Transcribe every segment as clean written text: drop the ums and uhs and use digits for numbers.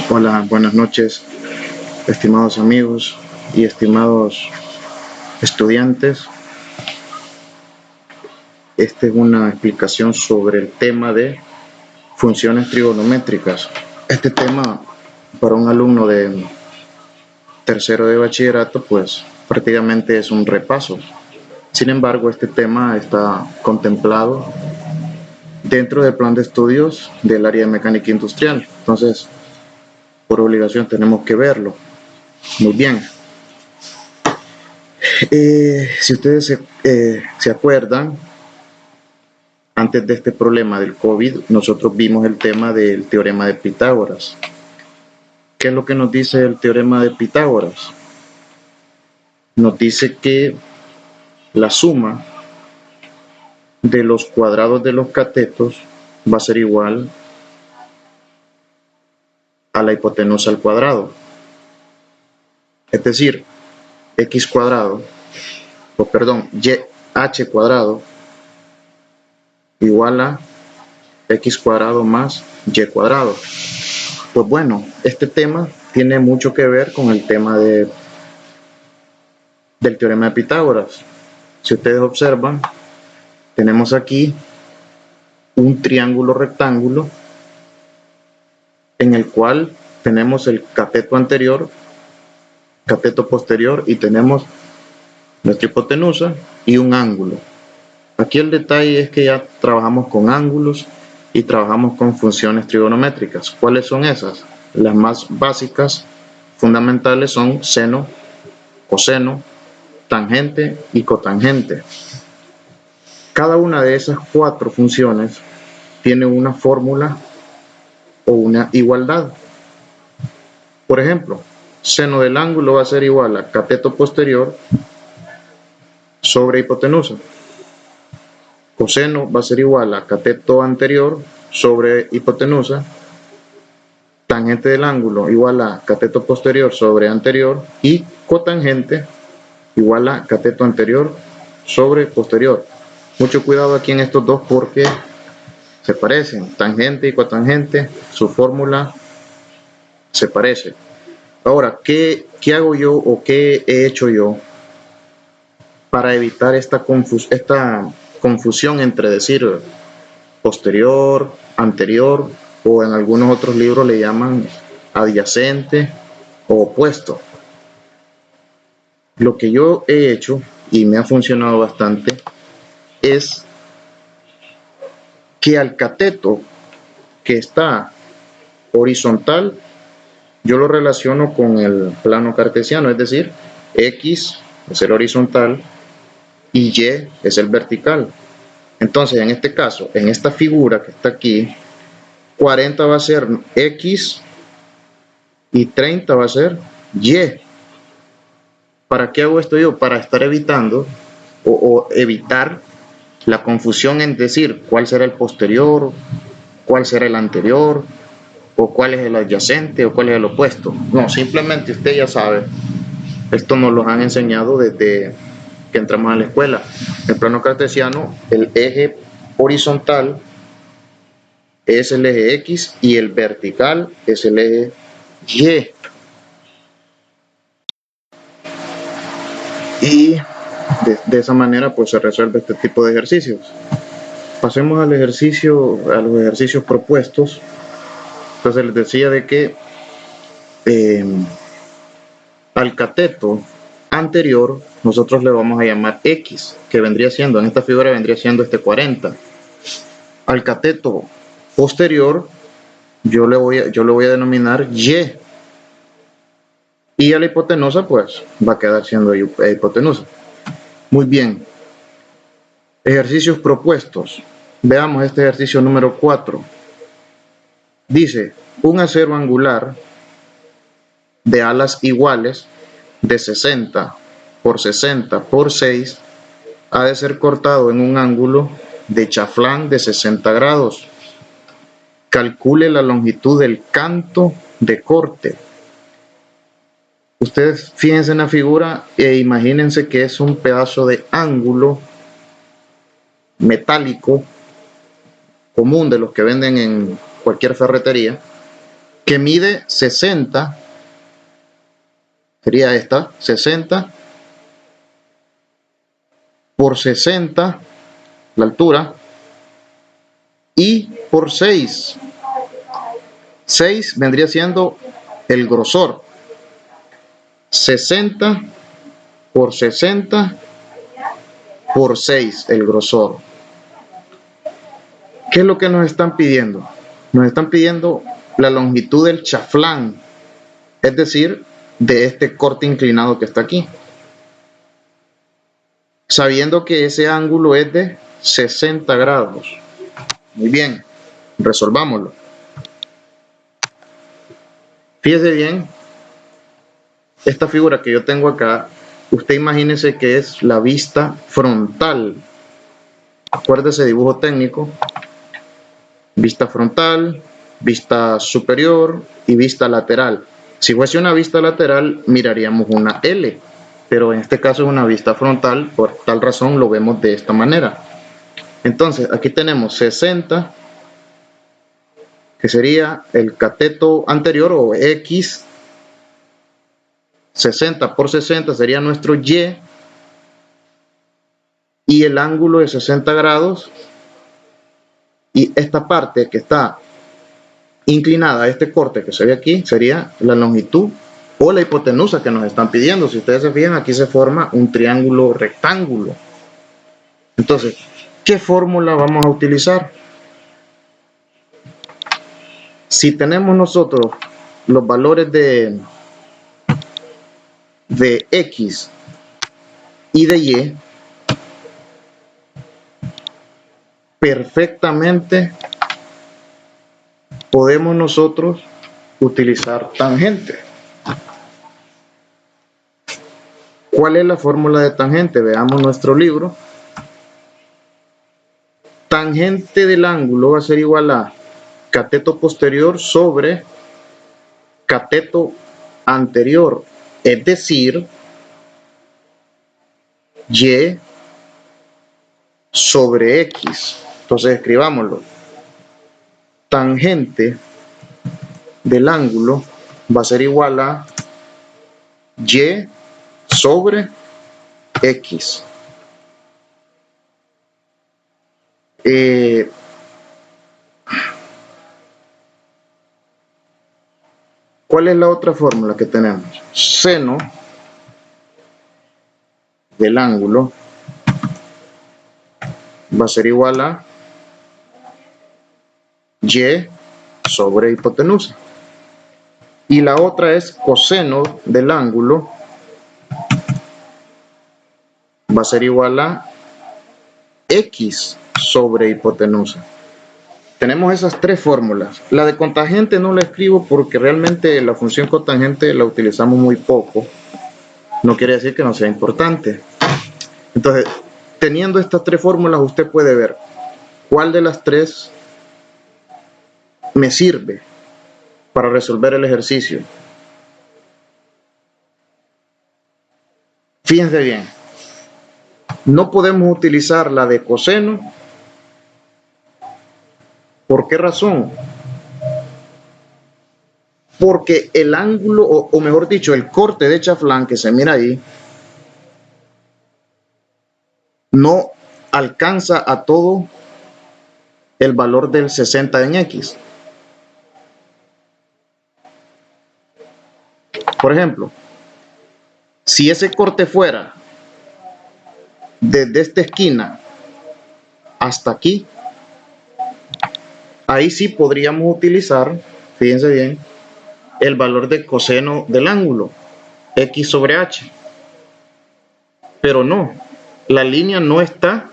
Hola, buenas noches, estimados amigos y estimados estudiantes. Esta es una explicación sobre el tema de funciones trigonométricas. Este tema para un alumno de tercero de bachillerato pues prácticamente es un repaso. Sin embargo, este tema está contemplado dentro del plan de estudios del área de mecánica industrial. Entonces, por obligación tenemos que verlo. Muy bien. Si ustedes se acuerdan, antes de este problema del COVID, nosotros vimos el tema del teorema de Pitágoras. ¿Qué es lo que nos dice el teorema de Pitágoras? Nos dice que la suma de los cuadrados de los catetos va a ser igual a la hipotenusa al cuadrado. Es decir, x cuadrado, h cuadrado igual a x cuadrado más y cuadrado. Pues bueno, este tema tiene mucho que ver con el tema del teorema de Pitágoras. Si ustedes observan, tenemos aquí un triángulo rectángulo en el cual tenemos el cateto anterior, cateto posterior y tenemos nuestra hipotenusa y un ángulo. Aquí el detalle es que ya trabajamos con ángulos y trabajamos con funciones trigonométricas. ¿Cuáles son esas? Las más básicas, fundamentales, son seno, coseno, tangente y cotangente. Cada una de esas cuatro funciones tiene una fórmula o una igualdad. Por ejemplo, seno del ángulo va a ser igual a cateto posterior sobre hipotenusa. Coseno va a ser igual a cateto anterior sobre hipotenusa. Tangente del ángulo igual a cateto posterior sobre anterior. Y cotangente igual a cateto anterior sobre posterior. Mucho cuidado aquí en estos dos porque se parecen. Tangente y cotangente, su fórmula se parece. Ahora, ¿qué hago yo o qué he hecho yo para evitar esta confusión entre decir posterior, anterior, o en algunos otros libros le llaman adyacente o opuesto? Lo que yo he hecho y me ha funcionado bastante es que al cateto que está horizontal yo lo relaciono con el plano cartesiano, es decir, X es el horizontal y Y es el vertical. Entonces, en este caso, en esta figura que está aquí, 40 va a ser X y 30 va a ser Y. ¿Para qué hago esto yo? Para estar evitando o evitar la confusión en decir cuál será el posterior, cuál será el anterior, o cuál es el adyacente, o cuál es el opuesto. No, simplemente usted ya sabe. Esto nos lo han enseñado desde que entramos a la escuela. En el plano cartesiano, el eje horizontal es el eje X y el vertical es el eje Y. Y de esa manera pues se resuelve este tipo de ejercicios. Pasemos a los ejercicios propuestos. Entonces les decía de que al cateto anterior nosotros le vamos a llamar X, que vendría siendo, en esta figura vendría siendo este 40. Al cateto posterior yo le voy a denominar Y. Y a la hipotenusa pues va a quedar siendo hipotenusa. Muy bien. Ejercicios propuestos. Veamos este ejercicio número 4. Dice, un acero angular de alas iguales de 60 por 60 por 6 ha de ser cortado en un ángulo de chaflán de 60 grados. Calcule la longitud del canto de corte. Ustedes fíjense en la figura e imagínense que es un pedazo de ángulo metálico común de los que venden en cualquier ferretería, que mide 60, sería esta, 60 por 60, la altura, y por 6. 6 vendría siendo el grosor. 60 por 60 por 6, el grosor. ¿Qué es lo que nos están pidiendo? Nos están pidiendo la longitud del chaflán, es decir, de este corte inclinado que está aquí. Sabiendo que ese ángulo es de 60 grados. Muy bien, resolvámoslo. Fíjese bien, esta figura que yo tengo acá, usted imagínese que es la vista frontal. Acuérdese, dibujo técnico, vista frontal, vista superior y vista lateral. Si fuese una vista lateral, miraríamos una L, pero en este caso es una vista frontal, por tal razón lo vemos de esta manera. Entonces, aquí tenemos 60, que sería el cateto anterior o X. 60 por 60 sería nuestro Y, y el ángulo de 60 grados, y esta parte que está inclinada, este corte que se ve aquí, sería la longitud o la hipotenusa que nos están pidiendo. Si ustedes se fijan, aquí se forma un triángulo rectángulo. Entonces, ¿qué fórmula vamos a utilizar? Si tenemos nosotros los valores de X y de Y, perfectamente podemos nosotros utilizar tangente. ¿Cuál es la fórmula de tangente? Veamos nuestro libro. Tangente del ángulo va a ser igual a cateto posterior sobre cateto anterior, es decir, Y sobre X. Entonces escribámoslo. Tangente del ángulo va a ser igual a Y sobre X. ¿Cuál es la otra fórmula que tenemos? Seno del ángulo va a ser igual a Y sobre hipotenusa. Y la otra es coseno del ángulo va a ser igual a X sobre hipotenusa. Tenemos esas tres fórmulas. La de cotangente no la escribo porque realmente la función cotangente la utilizamos muy poco. No quiere decir que no sea importante. Entonces, teniendo estas tres fórmulas, usted puede ver cuál de las tres me sirve para resolver el ejercicio. Fíjense bien, no podemos utilizar la de coseno. ¿Por qué razón? Porque el ángulo, o mejor dicho, el corte de chaflán que se mira ahí, no alcanza a todo el valor del 60 en X. Por ejemplo, si ese corte fuera desde esta esquina hasta aquí, ahí sí podríamos utilizar, fíjense bien, el valor de coseno del ángulo, X sobre H. Pero no, la línea no está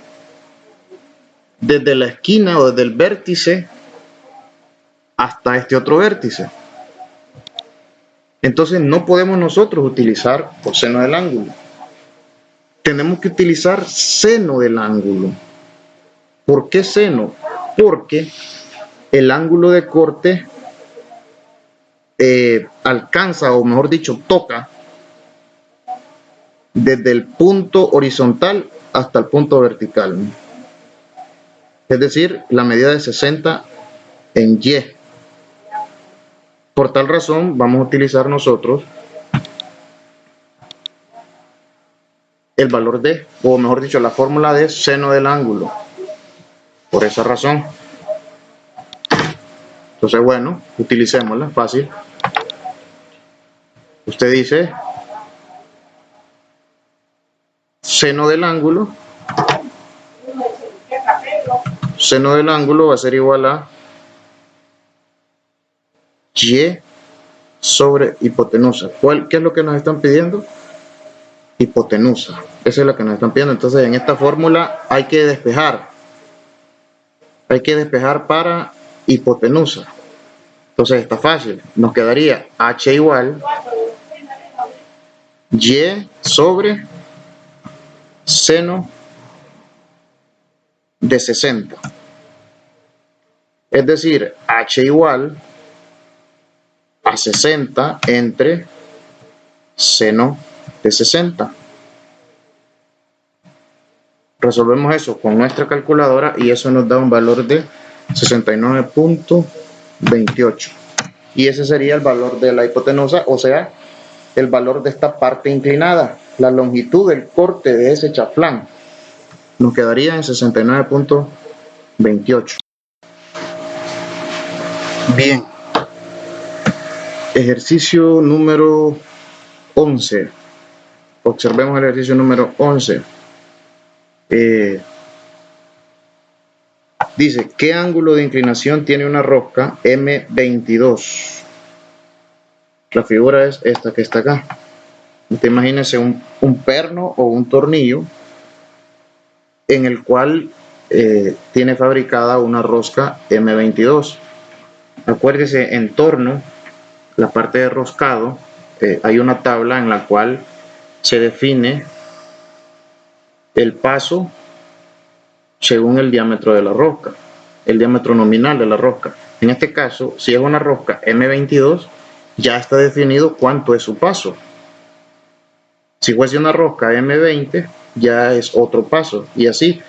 desde la esquina o desde el vértice hasta este otro vértice. Entonces no podemos nosotros utilizar coseno del ángulo. Tenemos que utilizar seno del ángulo. ¿Por qué seno? Porque el ángulo de corte alcanza, o mejor dicho, toca desde el punto horizontal hasta el punto vertical. Es decir, la medida de 60 en Y. Por tal razón, vamos a utilizar nosotros el valor de, o mejor dicho, la fórmula de seno del ángulo. Por esa razón. Entonces, bueno, utilicémosla, fácil. Usted dice seno del ángulo va a ser igual a y sobre hipotenusa. ¿Qué es lo que nos están pidiendo? Hipotenusa. Esa es la que nos están pidiendo. Entonces, en esta fórmula hay que despejar. Hay que despejar para hipotenusa. Entonces, está fácil. Nos quedaría h igual y sobre seno de 60. Es decir, h igual a 60 entre seno de 60. Resolvemos eso con nuestra calculadora y eso nos da un valor de 69.28. Y ese sería el valor de la hipotenusa, o sea, el valor de esta parte inclinada, la longitud del corte de ese chaflán. Nos quedaría en 69.28. Bien. Ejercicio número 11. Observemos el ejercicio número 11. Dice, ¿qué ángulo de inclinación tiene una rosca M22? La figura es esta que está acá. Usted imagínese un perno o un tornillo en el cual tiene fabricada una rosca M22. Acuérdese, en torno, la parte de roscado, hay una tabla en la cual se define el paso según el diámetro de la rosca, el diámetro nominal de la rosca. En este caso, si es una rosca M22, ya está definido cuánto es su paso. Si fuese una rosca M20, ya es otro paso. Y así,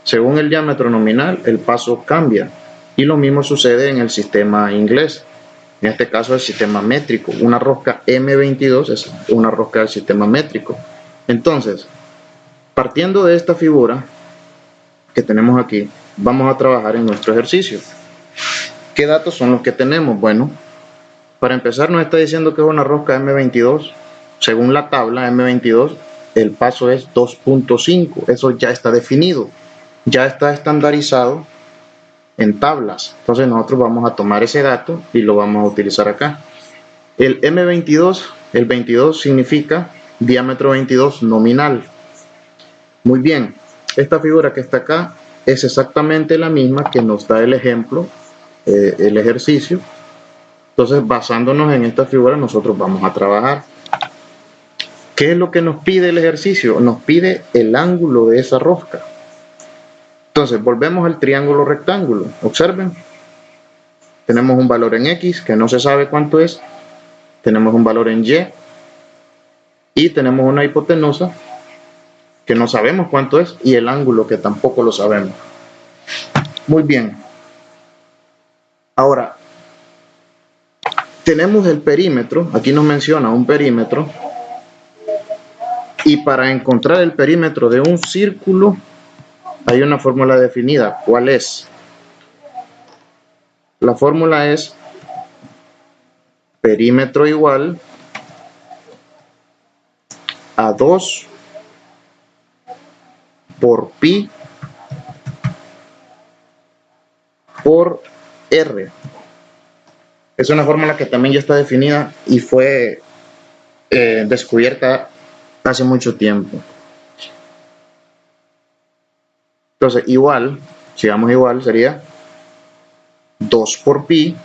según el diámetro nominal, el paso cambia. Y lo mismo sucede en el sistema inglés. En este caso, el sistema métrico. Una rosca M22 es una rosca del sistema métrico. Entonces, partiendo de esta figura que tenemos aquí, vamos a trabajar en nuestro ejercicio. ¿Qué datos son los que tenemos? Bueno, para empezar nos está diciendo que es una rosca M22. Según la tabla M22, el paso es 2.5. Eso ya está definido, ya está estandarizado en tablas. Entonces nosotros vamos a tomar ese dato y lo vamos a utilizar acá. El M22, el 22 significa diámetro 22 nominal. Muy bien, esta figura que está acá es exactamente la misma que nos da el ejemplo, el ejercicio. Entonces, basándonos en esta figura, nosotros vamos a trabajar. ¿Qué es lo que nos pide el ejercicio? Nos pide el ángulo de esa rosca. Entonces, volvemos al triángulo rectángulo. Observen. Tenemos un valor en X, que no se sabe cuánto es. Tenemos un valor en Y. Y tenemos una hipotenusa, que no sabemos cuánto es. Y el ángulo, que tampoco lo sabemos. Muy bien. Ahora, tenemos el perímetro. Aquí nos menciona un perímetro. Y para encontrar el perímetro de un círculo, hay una fórmula definida. ¿Cuál es? La fórmula es perímetro igual a 2 por pi por r. Es una fórmula que también ya está definida y fue descubierta hace mucho tiempo. Entonces, igual, si damos igual, sería 2 por pi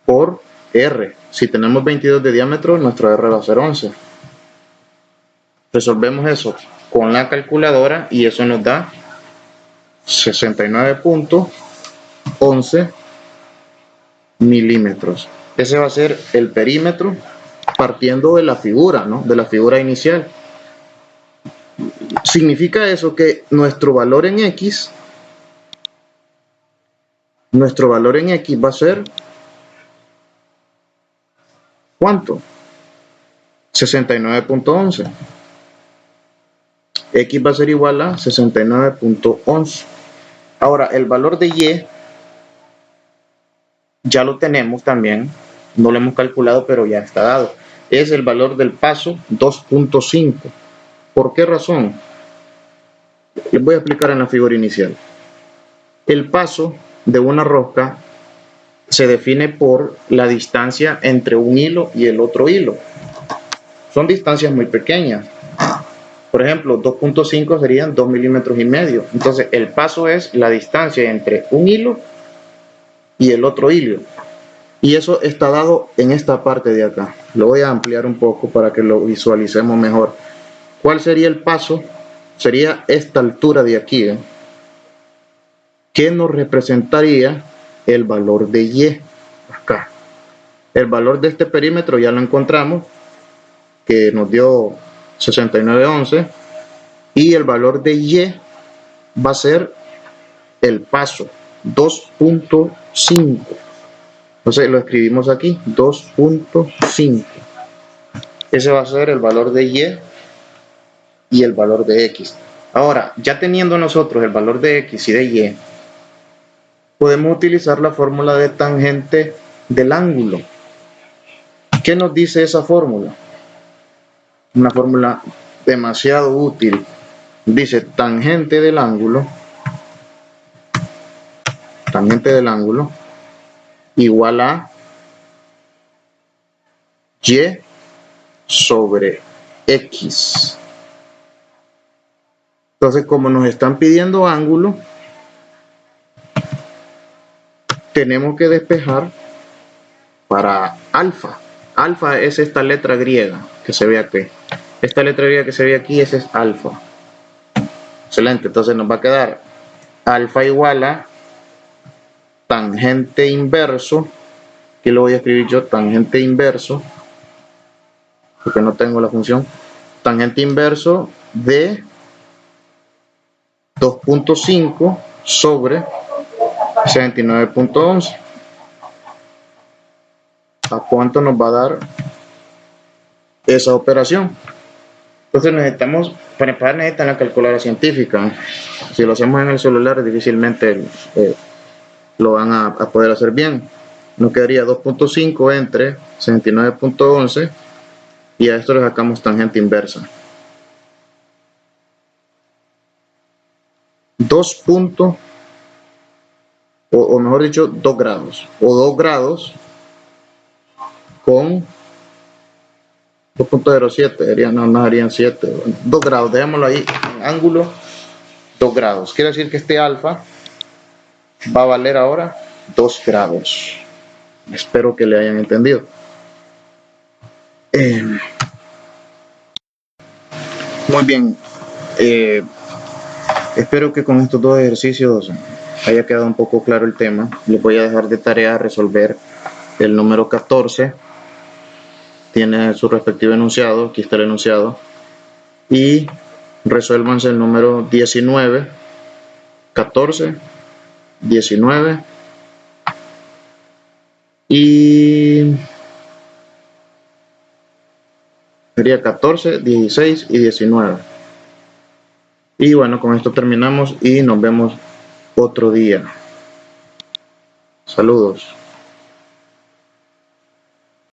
por r. Si tenemos 22 de diámetro, nuestro r va a ser 11. Resolvemos eso con la calculadora y eso nos da 69.11 milímetros. Ese va a ser el perímetro partiendo de la figura, ¿no? De la figura inicial. Significa eso que nuestro valor en X va a ser ¿cuánto? 69.11. X va a ser igual a 69.11. Ahora, el valor de Y ya lo tenemos también, no lo hemos calculado, pero ya está dado. Es el valor del paso 2.5. ¿Por qué razón? Les voy a explicar en la figura inicial. El paso de una rosca se define por la distancia entre un hilo y el otro hilo. Son distancias muy pequeñas. Por ejemplo, 2.5 serían 2 milímetros y medio. Entonces, el paso es la distancia entre un hilo y el otro hilo. Y eso está dado en esta parte de acá. Lo voy a ampliar un poco para que lo visualicemos mejor. ¿Cuál sería el paso? Sería esta altura de aquí, que nos representaría el valor de Y. Acá. El valor de este perímetro ya lo encontramos, que nos dio 69.11. Y el valor de Y va a ser el paso 2.5. Entonces lo escribimos aquí, 2.5. Ese va a ser el valor de Y el valor de X. Ahora, ya teniendo nosotros el valor de X y de Y, podemos utilizar la fórmula de tangente del ángulo. ¿Qué nos dice esa fórmula? Una fórmula demasiado útil. Dice tangente del ángulo igual a Y sobre X. Entonces, como nos están pidiendo ángulo, tenemos que despejar para alfa. Alfa es esta letra griega que se ve aquí. Esta letra griega que se ve aquí, ese es alfa. Excelente, entonces nos va a quedar alfa igual a tangente inverso. Aquí lo voy a escribir yo, tangente inverso, porque no tengo la función. Tangente inverso de 2.5 sobre 79.11. ¿A cuánto nos va a dar esa operación? Entonces necesitamos, para empezar necesitan la calculadora científica. Si lo hacemos en el celular difícilmente lo van a poder hacer bien. Nos quedaría 2.5 entre 69.11 y a esto le sacamos tangente inversa. 2 puntos, o mejor dicho, 2 grados. O 2 grados con 2.07, no serían 7. Bueno, 2 grados, dejémoslo ahí en ángulo 2 grados. Quiere decir que este alfa va a valer ahora 2 grados. Espero que le hayan entendido. Muy bien. Espero que con estos dos ejercicios haya quedado un poco claro el tema. Les voy a dejar de tarea resolver el número 14. Tiene su respectivo enunciado. Aquí está el enunciado. Y resuélvanse el número 19, 14, 19 y sería 14, 16 y 19. Y bueno, con esto terminamos y nos vemos otro día. Saludos.